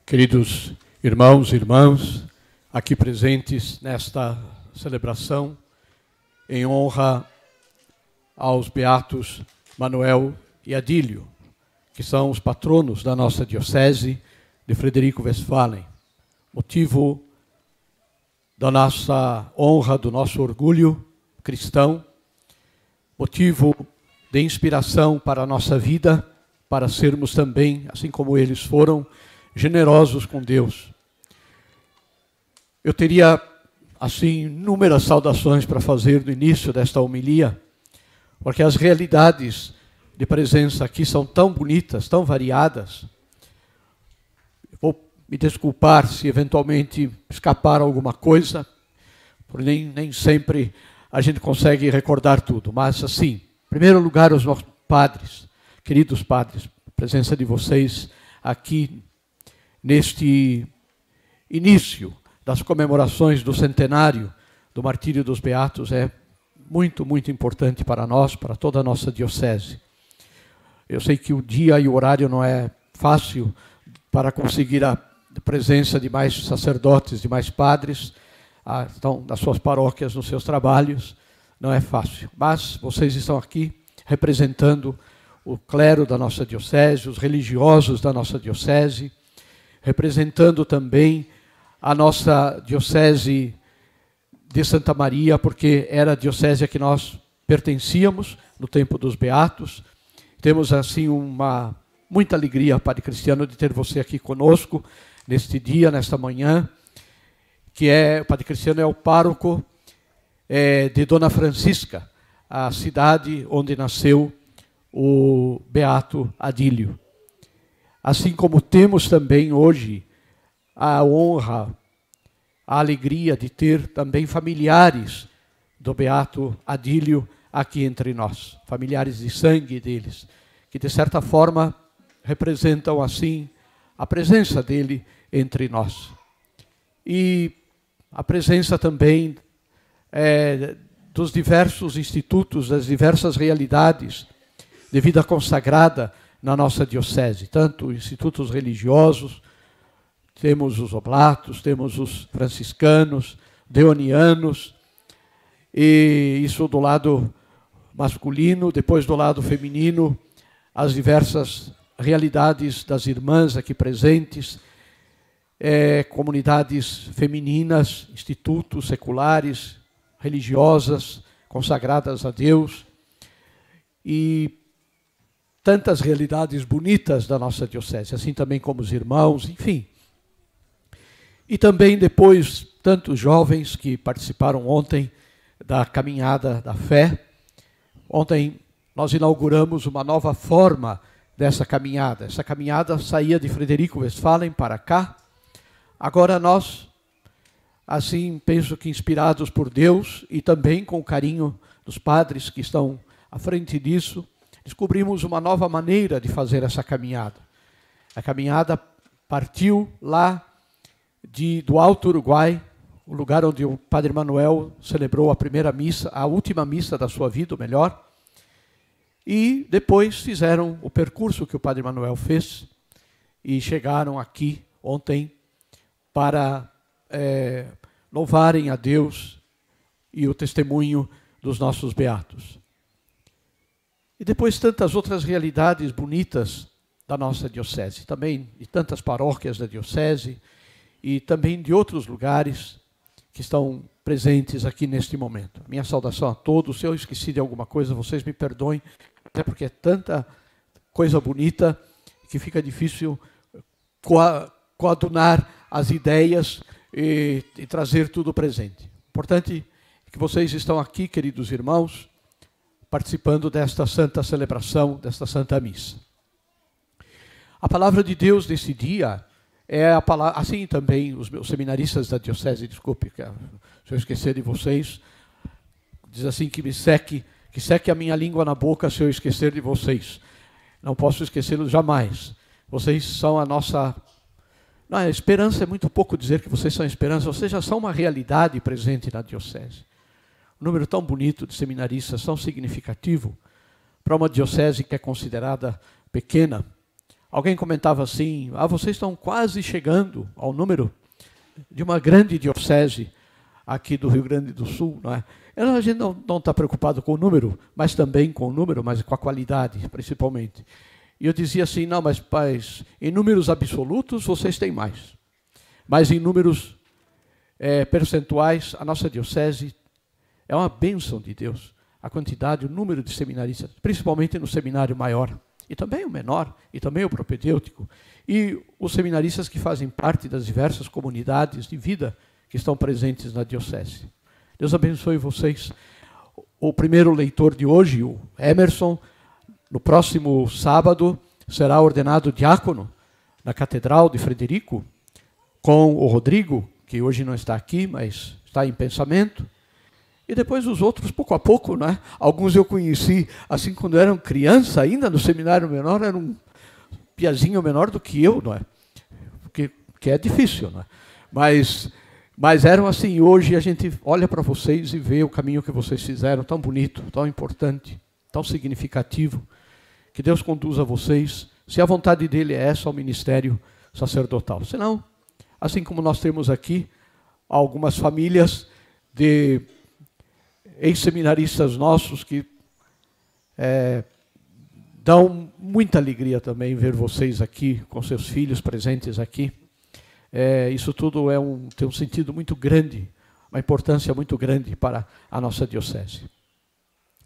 Queridos irmãos e irmãs, aqui presentes nesta celebração, em honra aos beatos Manuel e Adílio, que são os patronos da nossa diocese de Frederico Westphalen, motivo da nossa honra, do nosso orgulho cristão, motivo de inspiração para a nossa vida, para sermos também, assim como eles foram, generosos com Deus. Eu teria, assim, inúmeras saudações para fazer no início desta homilia, porque as realidades de presença aqui são tão bonitas, tão variadas. Vou me desculpar se eventualmente escapar alguma coisa, porque nem sempre a gente consegue recordar tudo. Mas, assim, em primeiro lugar, os nossos padres, queridos padres, a presença de vocês aqui neste início das comemorações do centenário do Martírio dos Beatos é muito, muito importante para nós, para toda a nossa diocese. Eu sei que o dia e o horário não é fácil para conseguir a presença de mais sacerdotes, de mais padres, estão nas suas paróquias, nos seus trabalhos, não é fácil. Mas vocês estão aqui representando o clero da nossa diocese, os religiosos da nossa diocese, representando também a nossa diocese de Santa Maria, porque era a diocese a que nós pertencíamos no tempo dos Beatos. Temos, assim, muita alegria, Padre Cristiano, de ter você aqui conosco neste dia, nesta manhã, que o Padre Cristiano é o pároco de Dona Francisca, a cidade onde nasceu o Beato Adílio. Assim como temos também hoje a honra, a alegria de ter também familiares do Beato Adílio aqui entre nós, familiares de sangue deles, que de certa forma representam assim a presença dele entre nós. E a presença também dos diversos institutos, das diversas realidades de vida consagrada na nossa diocese, tanto institutos religiosos, temos os oblatos, temos os franciscanos, deonianos, e isso do lado masculino, depois do lado feminino, as diversas realidades das irmãs aqui presentes, comunidades femininas, institutos seculares, religiosas, consagradas a Deus, e tantas realidades bonitas da nossa diocese, assim também como os irmãos, enfim. E também depois, tantos jovens que participaram ontem da caminhada da fé. Ontem nós inauguramos uma nova forma dessa caminhada. Essa caminhada saía de Frederico Westphalen para cá. Agora nós, assim, penso que inspirados por Deus e também com o carinho dos padres que estão à frente disso, descobrimos uma nova maneira de fazer essa caminhada. A caminhada partiu lá do Alto Uruguai, o lugar onde o Padre Manuel celebrou a primeira missa, a última missa da sua vida, o melhor, e depois fizeram o percurso que o Padre Manuel fez e chegaram aqui ontem para louvarem a Deus e o testemunho dos nossos beatos. E depois tantas outras realidades bonitas da nossa diocese, também de tantas paróquias da diocese e também de outros lugares que estão presentes aqui neste momento. Minha saudação a todos. Se eu esqueci de alguma coisa, vocês me perdoem, até porque é tanta coisa bonita que fica difícil coadunar as ideias e trazer tudo presente. Importante que vocês estão aqui, queridos irmãos, participando desta santa celebração, desta santa missa. A palavra de Deus desse dia é a palavra, assim também os meus seminaristas da diocese, desculpe, se eu esquecer de vocês, diz assim que seque a minha língua na boca se eu esquecer de vocês. Não posso esquecê-los jamais. Vocês são a nossa... Não, a esperança é muito pouco dizer que vocês são esperança, vocês já são uma realidade presente na diocese. Um número tão bonito de seminaristas, tão significativo, para uma diocese que é considerada pequena. Alguém comentava assim, vocês estão quase chegando ao número de uma grande diocese aqui do Rio Grande do Sul, não é? A gente não está preocupado com o número, mas também com o número, mas com a qualidade, principalmente. E eu dizia assim, não, mas pais, em números absolutos vocês têm mais. Mas em números percentuais, a nossa diocese é uma bênção de Deus. A quantidade, o número de seminaristas, principalmente no seminário maior, e também o menor, e também o propedêutico, e os seminaristas que fazem parte das diversas comunidades de vida que estão presentes na diocese. Deus abençoe vocês. O primeiro leitor de hoje, o Emerson, no próximo sábado, será ordenado diácono na Catedral de Frederico, com o Rodrigo, que hoje não está aqui, mas está em pensamento. E depois os outros, pouco a pouco, né? Alguns eu conheci, assim, quando eram criança, ainda no seminário menor, era um piazinho menor do que eu, não é? Porque é difícil, não é? Mas eram assim, hoje a gente olha para vocês e vê o caminho que vocês fizeram, tão bonito, tão importante, tão significativo. Que Deus conduza vocês, se a vontade dele é essa, ao ministério sacerdotal. Senão, assim como nós temos aqui algumas famílias de ex-seminaristas nossos que dão muita alegria também ver vocês aqui, com seus filhos presentes aqui. Isso tudo tem um sentido muito grande, uma importância muito grande para a nossa diocese.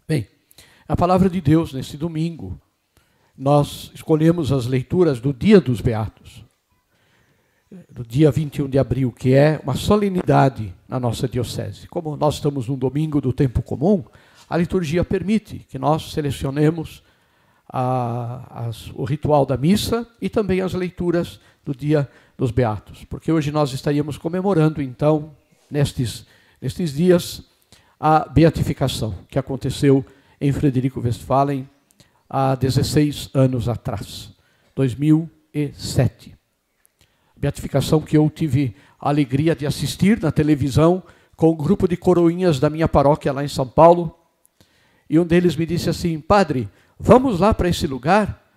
Bem, a palavra de Deus nesse domingo, nós escolhemos as leituras do Dia dos Beatos, do dia 21 de abril, que é uma solenidade na nossa diocese. Como nós estamos num domingo do tempo comum, a liturgia permite que nós selecionemos o ritual da missa e também as leituras do Dia dos Beatos, porque hoje nós estaríamos comemorando, então, nestes dias, a beatificação que aconteceu em Frederico Westphalen há 16 anos atrás, 2007. Beatificação que eu tive a alegria de assistir na televisão com um grupo de coroinhas da minha paróquia lá em São Paulo. E um deles me disse assim, padre, vamos lá para esse lugar?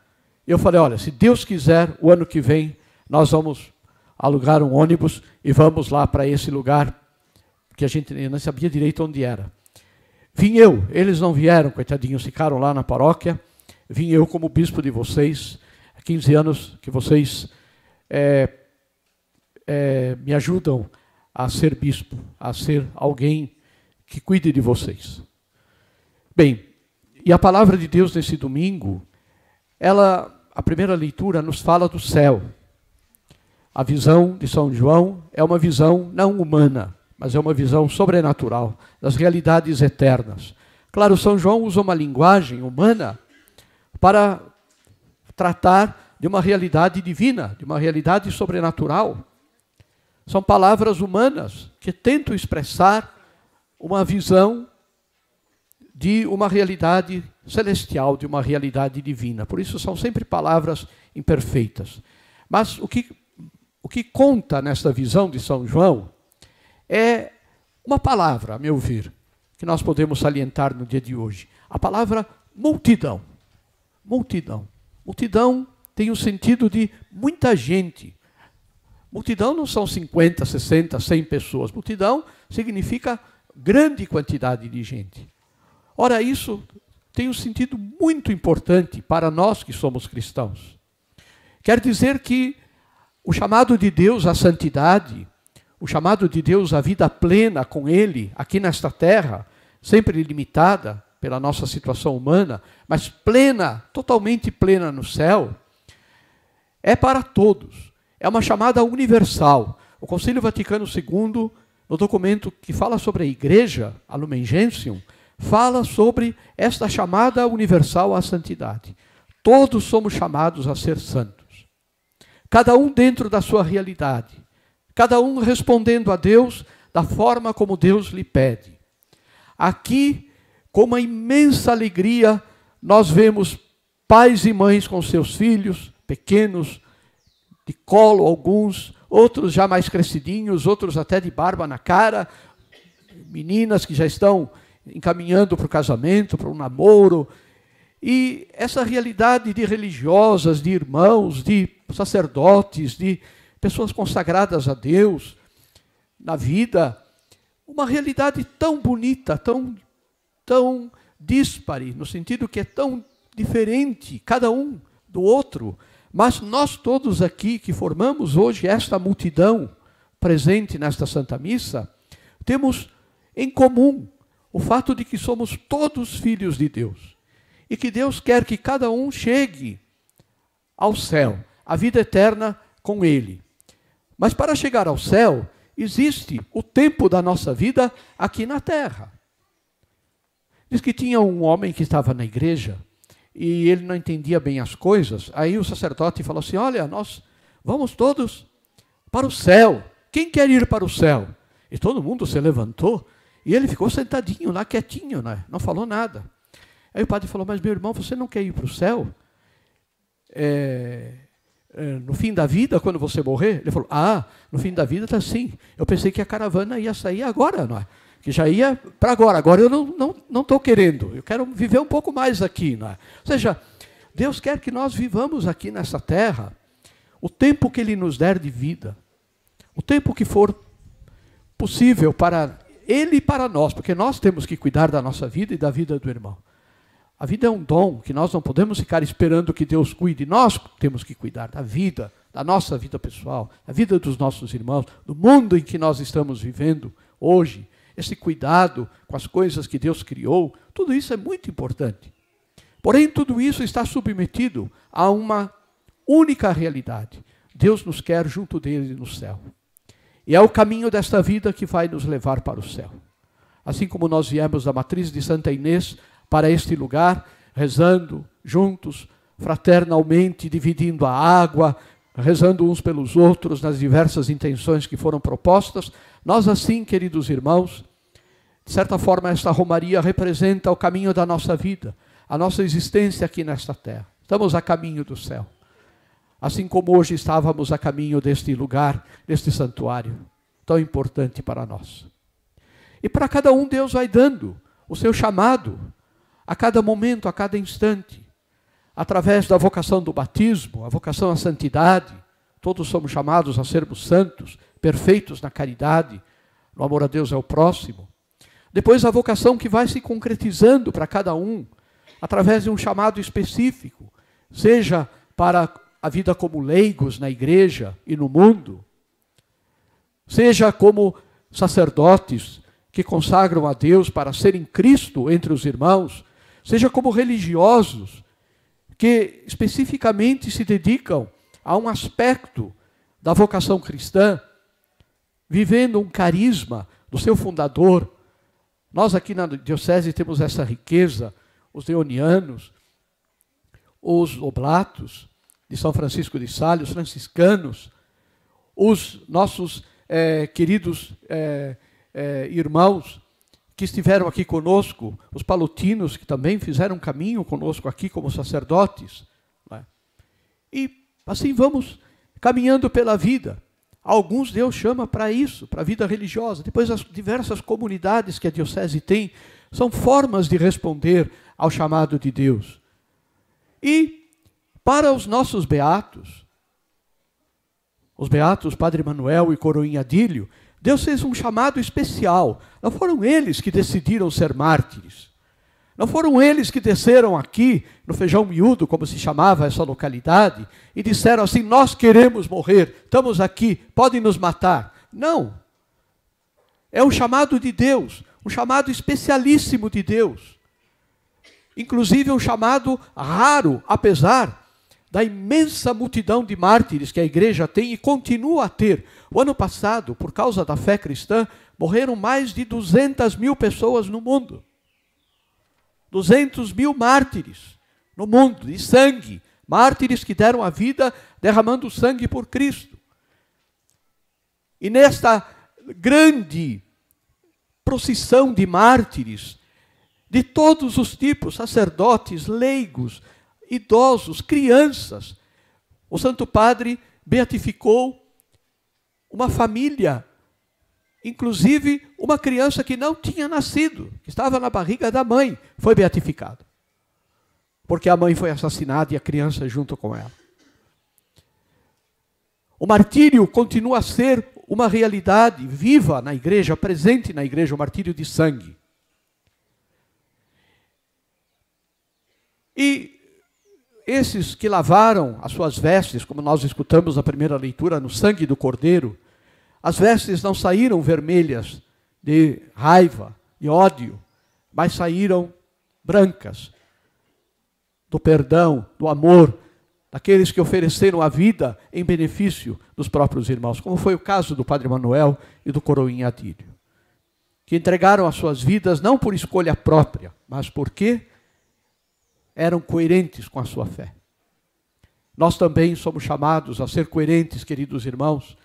Eu falei, olha, se Deus quiser, o ano que vem, nós vamos alugar um ônibus e vamos lá para esse lugar, que a gente não sabia direito onde era. Vim eu, eles não vieram, coitadinhos, ficaram lá na paróquia. Vim eu como bispo de vocês, há 15 anos que vocês me ajudam a ser bispo, a ser alguém que cuide de vocês. Bem, e a palavra de Deus nesse domingo, a primeira leitura nos fala do céu. A visão de São João é uma visão não humana, mas é uma visão sobrenatural, das realidades eternas. Claro, São João usa uma linguagem humana para tratar de uma realidade divina, de uma realidade sobrenatural. São palavras humanas que tentam expressar uma visão de uma realidade celestial, de uma realidade divina. Por isso são sempre palavras imperfeitas. Mas o que conta nesta visão de São João é uma palavra, a meu ver, que nós podemos salientar no dia de hoje. A palavra multidão. Multidão. Multidão tem o sentido de muita gente. Multidão não são 50, 60, 100 pessoas. Multidão significa grande quantidade de gente. Ora, isso tem um sentido muito importante para nós que somos cristãos. Quer dizer que o chamado de Deus à santidade, o chamado de Deus à vida plena com Ele, aqui nesta terra, sempre limitada pela nossa situação humana, mas plena, totalmente plena no céu, é para todos. É uma chamada universal. O Concílio Vaticano II, no documento que fala sobre a Igreja, a Lumen Gentium, fala sobre esta chamada universal à santidade. Todos somos chamados a ser santos. Cada um dentro da sua realidade. Cada um respondendo a Deus da forma como Deus lhe pede. Aqui, com uma imensa alegria, nós vemos pais e mães com seus filhos, pequenos, de colo alguns, outros já mais crescidinhos, outros até de barba na cara, meninas que já estão encaminhando para o casamento, para o namoro, E essa realidade de religiosas, de irmãos, de sacerdotes, de pessoas consagradas a Deus, na vida, uma realidade tão bonita, tão díspare, no sentido que é tão diferente, cada um do outro, mas nós todos aqui que formamos hoje esta multidão presente nesta Santa Missa, temos em comum o fato de que somos todos filhos de Deus e que Deus quer que cada um chegue ao céu, à vida eterna com Ele. Mas para chegar ao céu, existe o tempo da nossa vida aqui na terra. Diz que tinha um homem que estava na igreja e ele não entendia bem as coisas. Aí o sacerdote falou assim, olha, nós vamos todos para o céu. Quem quer ir para o céu? E todo mundo se levantou e ele ficou sentadinho lá, quietinho, né? Não falou nada. Aí o padre falou, mas meu irmão, você não quer ir para o céu? No fim da vida, quando você morrer? Ele falou, no fim da vida está assim. Eu pensei que a caravana ia sair agora, não é? Que já ia para agora. Agora eu não estou querendo. Eu quero viver um pouco mais aqui, não é? Ou seja, Deus quer que nós vivamos aqui nessa terra o tempo que Ele nos der de vida. O tempo que for possível para Ele e para nós, porque nós temos que cuidar da nossa vida e da vida do irmão. A vida é um dom que nós não podemos ficar esperando que Deus cuide. Nós temos que cuidar da vida, da nossa vida pessoal, da vida dos nossos irmãos, do mundo em que nós estamos vivendo hoje. Esse cuidado com as coisas que Deus criou, tudo isso é muito importante. Porém, tudo isso está submetido a uma única realidade. Deus nos quer junto dele no céu. E é o caminho desta vida que vai nos levar para o céu. Assim como nós viemos da matriz de Santa Inês para este lugar, rezando juntos, fraternalmente, dividindo a água, rezando uns pelos outros nas diversas intenções que foram propostas, nós assim, queridos irmãos, de certa forma esta romaria representa o caminho da nossa vida, a nossa existência aqui nesta terra. Estamos a caminho do céu. Assim como hoje estávamos a caminho deste lugar, deste santuário, tão importante para nós. E para cada um Deus vai dando o seu chamado, a cada momento, a cada instante, através da vocação do batismo, a vocação à santidade. Todos somos chamados a sermos santos, perfeitos na caridade, no amor a Deus e ao próximo. Depois a vocação que vai se concretizando para cada um, através de um chamado específico, seja para a vida como leigos na igreja e no mundo, seja como sacerdotes que consagram a Deus para serem Cristo entre os irmãos, seja como religiosos que especificamente se dedicam a um aspecto da vocação cristã, vivendo um carisma do seu fundador. Nós aqui na diocese temos essa riqueza, os leonianos, os oblatos de São Francisco de Sales, os franciscanos, os nossos queridos irmãos que estiveram aqui conosco, os palutinos que também fizeram caminho conosco aqui como sacerdotes. Né? E assim vamos caminhando pela vida. Alguns Deus chama para isso, para a vida religiosa. Depois as diversas comunidades que a diocese tem, são formas de responder ao chamado de Deus. E para os nossos beatos, os beatos Padre Manuel e Coroinha Adílio, Deus fez um chamado especial. Não foram eles que decidiram ser mártires. Não foram eles que desceram aqui, no Feijão Miúdo, como se chamava essa localidade, e disseram assim, nós queremos morrer, estamos aqui, podem nos matar. Não. É um chamado de Deus, um chamado especialíssimo de Deus. Inclusive um chamado raro, apesar da imensa multidão de mártires que a igreja tem e continua a ter. O ano passado, por causa da fé cristã, morreram mais de 200 mil pessoas no mundo. 200 mil mártires no mundo, de sangue. Mártires que deram a vida derramando sangue por Cristo. E nesta grande procissão de mártires, de todos os tipos, sacerdotes, leigos, idosos, crianças, o Santo Padre beatificou uma família, inclusive uma criança que não tinha nascido, que estava na barriga da mãe, foi beatificado. porque a mãe foi assassinada e a criança junto com ela. O martírio continua a ser uma realidade viva na igreja, presente na igreja, o martírio de sangue. E esses que lavaram as suas vestes, como nós escutamos na primeira leitura, no sangue do Cordeiro, as vestes não saíram vermelhas de raiva, de ódio, mas saíram brancas, do perdão, do amor, daqueles que ofereceram a vida em benefício dos próprios irmãos, como foi o caso do Padre Manuel e do Coroinha Adílio, que entregaram as suas vidas não por escolha própria, mas porque eram coerentes com a sua fé. Nós também somos chamados a ser coerentes, queridos irmãos,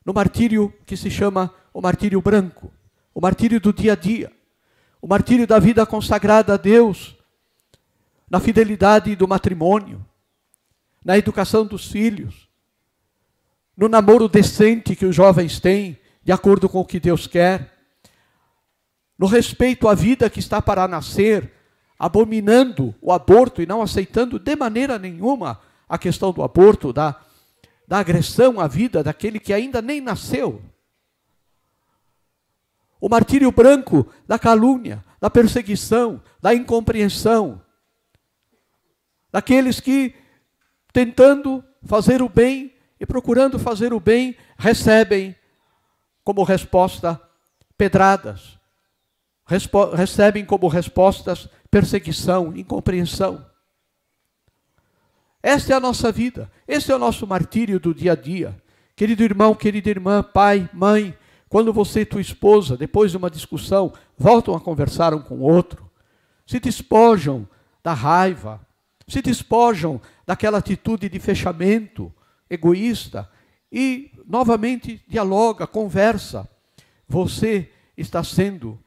no martírio que se chama o martírio branco, o martírio do dia a dia, o martírio da vida consagrada a Deus, na fidelidade do matrimônio, na educação dos filhos, no namoro decente que os jovens têm, de acordo com o que Deus quer, no respeito à vida que está para nascer, abominando o aborto e não aceitando de maneira nenhuma a questão do aborto, da agressão à vida daquele que ainda nem nasceu. O martírio branco da calúnia, da perseguição, da incompreensão, daqueles que, tentando fazer o bem e procurando fazer o bem, recebem como resposta pedradas, recebem como respostas perseguição, incompreensão. Esta é a nossa vida, esse é o nosso martírio do dia a dia. Querido irmão, querida irmã, pai, mãe, quando você e tua esposa, depois de uma discussão, voltam a conversar um com o outro, se despojam da raiva, se despojam daquela atitude de fechamento egoísta e novamente dialoga, conversa. Você está sendo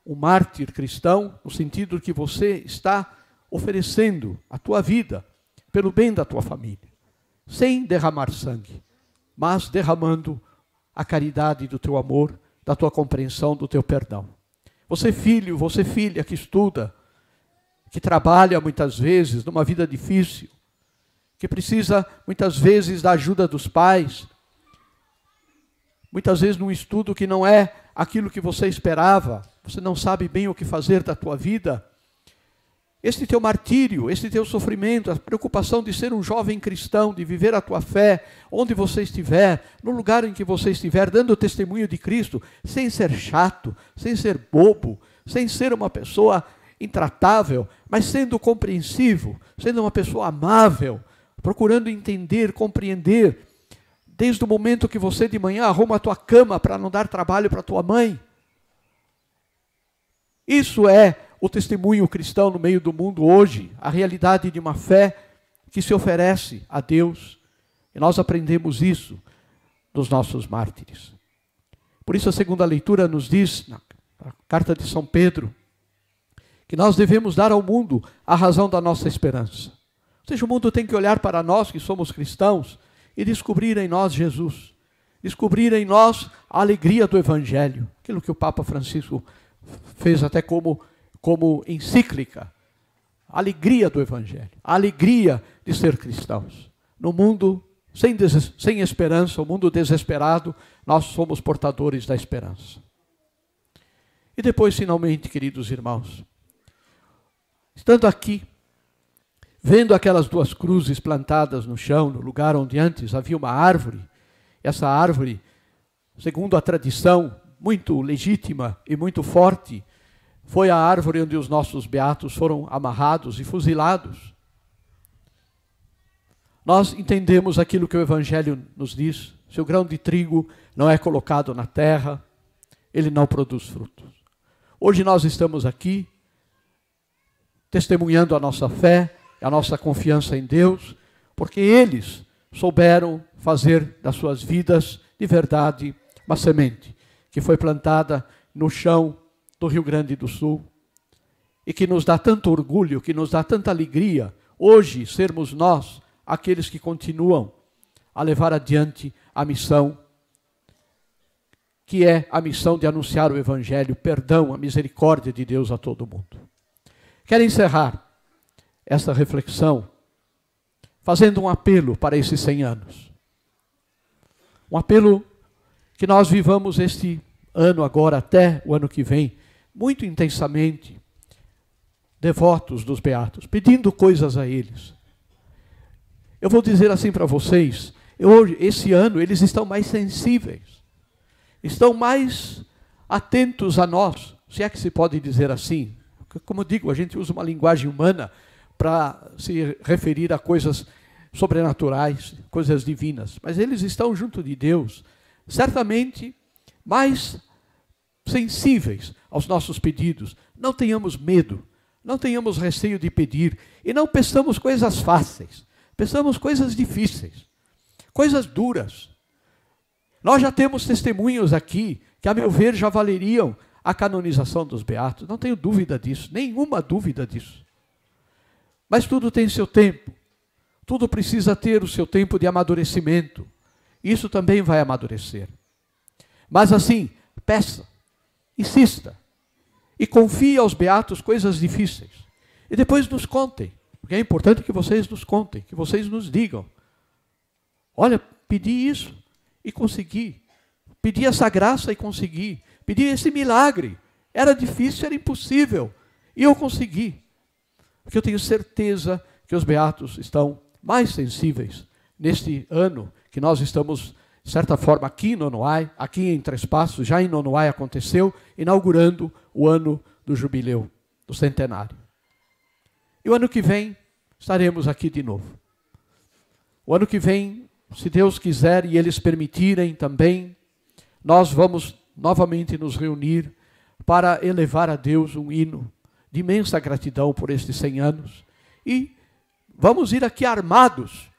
um mártir cristão, no sentido que você está oferecendo a tua vida pelo bem da tua família, sem derramar sangue, mas derramando a caridade do teu amor, da tua compreensão, do teu perdão. Você filho, você filha que estuda, que trabalha muitas vezes numa vida difícil, que precisa muitas vezes da ajuda dos pais, muitas vezes num estudo que não é aquilo que você esperava, você não sabe bem o que fazer da tua vida. Este teu martírio, este teu sofrimento, a preocupação de ser um jovem cristão, de viver a tua fé, onde você estiver, no lugar em que você estiver, dando o testemunho de Cristo, sem ser chato, sem ser bobo, sem ser uma pessoa intratável, mas sendo compreensivo, sendo uma pessoa amável, procurando entender, compreender, desde o momento que você de manhã arruma a tua cama para não dar trabalho para tua mãe. Isso é o testemunho cristão no meio do mundo hoje, a realidade de uma fé que se oferece a Deus. E nós aprendemos isso dos nossos mártires. Por isso a segunda leitura nos diz, na carta de São Pedro, que nós devemos dar ao mundo a razão da nossa esperança. Ou seja, o mundo tem que olhar para nós que somos cristãos e descobrir em nós Jesus. Descobrir em nós a alegria do Evangelho. Aquilo que o Papa Francisco fez até como encíclica. A alegria do Evangelho. A alegria de ser cristãos. No mundo sem esperança, o mundo desesperado, nós somos portadores da esperança. E depois, finalmente, queridos irmãos, estando aqui, vendo aquelas duas cruzes plantadas no chão, no lugar onde antes havia uma árvore, essa árvore, segundo a tradição muito legítima e muito forte, foi a árvore onde os nossos beatos foram amarrados e fuzilados. Nós entendemos aquilo que o Evangelho nos diz. Se o grão de trigo não é colocado na terra, ele não produz frutos. Hoje nós estamos aqui, testemunhando a nossa fé, a nossa confiança em Deus, porque eles souberam fazer das suas vidas de verdade uma semente que foi plantada no chão do Rio Grande do Sul e que nos dá tanto orgulho, que nos dá tanta alegria hoje sermos nós aqueles que continuam a levar adiante a missão, que é a missão de anunciar o Evangelho, o perdão, a misericórdia de Deus a todo mundo. Quero encerrar esta reflexão fazendo um apelo para esses 100 anos. Um apelo que nós vivamos este ano agora, até o ano que vem, muito intensamente, devotos dos beatos, pedindo coisas a eles. Eu vou dizer assim para vocês, esse ano eles estão mais sensíveis, estão mais atentos a nós, se é que se pode dizer assim. Como eu digo, a gente usa uma linguagem humana para se referir a coisas sobrenaturais, coisas divinas. Mas eles estão junto de Deus, certamente mais sensíveis aos nossos pedidos. Não tenhamos medo, não tenhamos receio de pedir, e não peçamos coisas fáceis, peçamos coisas difíceis, coisas duras. Nós já temos testemunhos aqui, que a meu ver já valeriam a canonização dos beatos, não tenho dúvida disso, nenhuma dúvida disso. Mas tudo tem seu tempo, tudo precisa ter o seu tempo de amadurecimento, isso também vai amadurecer. Mas assim, peça, insista, e confie aos beatos coisas difíceis, e depois nos contem, porque é importante que vocês nos contem, que vocês nos digam, olha, pedi isso e consegui, pedi essa graça e consegui, pedi esse milagre, era difícil, era impossível, e eu consegui. Porque eu tenho certeza que os beatos estão mais sensíveis neste ano que nós estamos, de certa forma, aqui em Nonoai, aqui em Três Passos, já em Nonoai aconteceu, inaugurando o ano do jubileu, do centenário. E o ano que vem estaremos aqui de novo. O ano que vem, se Deus quiser e eles permitirem também, nós vamos novamente nos reunir para elevar a Deus um hino de imensa gratidão por estes 100 anos. E vamos ir aqui armados,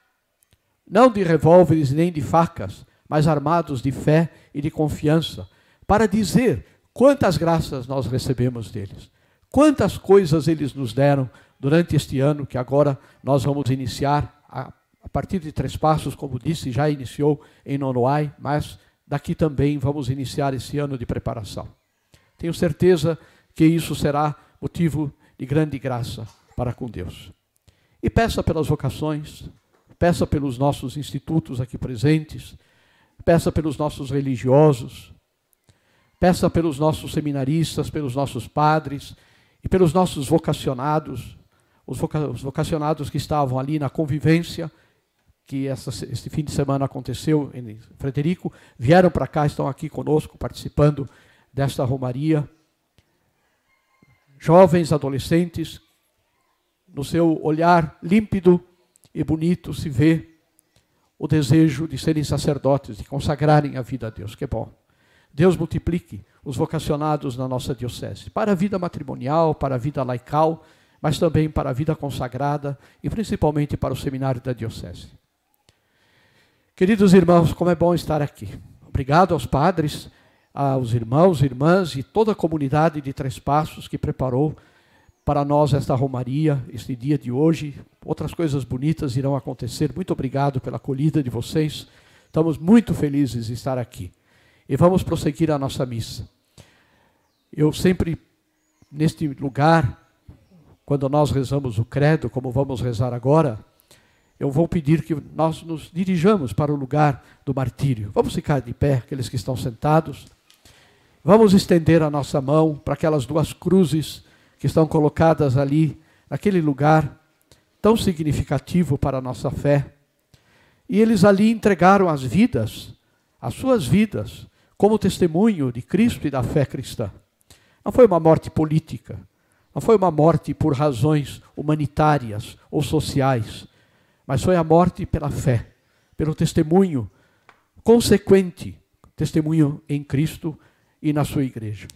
não de revólveres nem de facas, mas armados de fé e de confiança, para dizer quantas graças nós recebemos deles, quantas coisas eles nos deram durante este ano, que agora nós vamos iniciar, a partir de Três Passos, como disse, já iniciou em Nonoai, mas daqui também vamos iniciar esse ano de preparação. Tenho certeza que isso será motivo de grande graça para com Deus. E peça pelas vocações, peça pelos nossos institutos aqui presentes, peça pelos nossos religiosos, peça pelos nossos seminaristas, pelos nossos padres e pelos nossos vocacionados, os vocacionados que estavam ali na convivência, que este fim de semana aconteceu em Frederico, vieram para cá, estão aqui conosco, participando desta romaria. Jovens, adolescentes, no seu olhar límpido e bonito se vê o desejo de serem sacerdotes, de consagrarem a vida a Deus. Que bom. Deus multiplique os vocacionados na nossa diocese, para a vida matrimonial, para a vida laical, mas também para a vida consagrada e principalmente para o seminário da diocese. Queridos irmãos, como é bom estar aqui. Obrigado aos padres, aos irmãos, irmãs e toda a comunidade de Três Passos que preparou para nós esta romaria, este dia de hoje. Outras coisas bonitas irão acontecer. Muito obrigado pela acolhida de vocês. Estamos muito felizes de estar aqui. E vamos prosseguir a nossa missa. Eu sempre, neste lugar, quando nós rezamos o credo, como vamos rezar agora, eu vou pedir que nós nos dirijamos para o lugar do martírio. Vamos ficar de pé, aqueles que estão sentados. Vamos estender a nossa mão para aquelas duas cruzes que estão colocadas ali, naquele lugar tão significativo para a nossa fé. E eles ali entregaram as vidas, as suas vidas, como testemunho de Cristo e da fé cristã. Não foi uma morte política, não foi uma morte por razões humanitárias ou sociais, mas foi a morte pela fé, pelo testemunho consequente, testemunho em Cristo e na sua igreja.